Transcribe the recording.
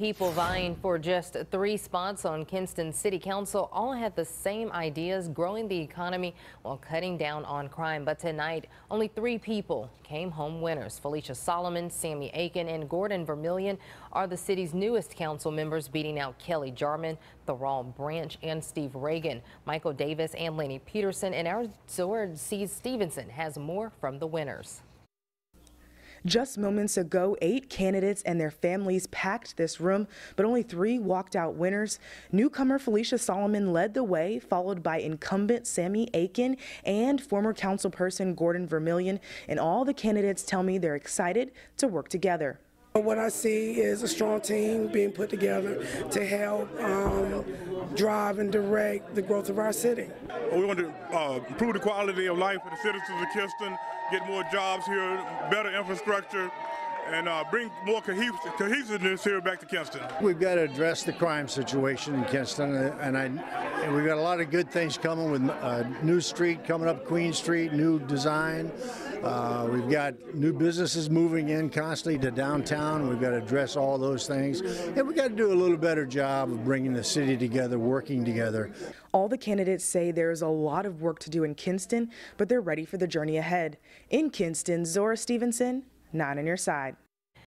people vying for just 3 spots on Kinston City Council all had the same ideas: growing the economy while cutting down on crime. But tonight, only 3 people came home winners. Felicia Solomon, Sammy Aiken, and Gordon Vermillion are the city's newest council members, beating out Kelly Jarman, Theral Branch, and Steve Reagan. Michael Davis and Lenny Peterson, and our Sword C. Stevenson has more from the winners. Just moments ago, 8 candidates and their families packed this room, but only 3 walked out winners. Newcomer Felicia Solomon led the way, followed by incumbent Sammy Aiken and former councilperson Gordon Vermillion. And all the candidates tell me they're excited to work together. What I see is a strong team being put together to help drive and direct the growth of our city. We want to improve the quality of life for the citizens of Kinston, get more jobs here, better infrastructure, and bring more cohesiveness here back to Kinston. We've got to address the crime situation in Kinston, and we've got a lot of good things coming with new street coming up, Queen Street, new design. We've got new businesses moving in constantly to downtown. We've got to address all those things, and we've got to do a little better job of bringing the city together, working together. All the candidates say there's a lot of work to do in Kinston, but they're ready for the journey ahead. In Kinston, Zora Stevenson, 9 on your side.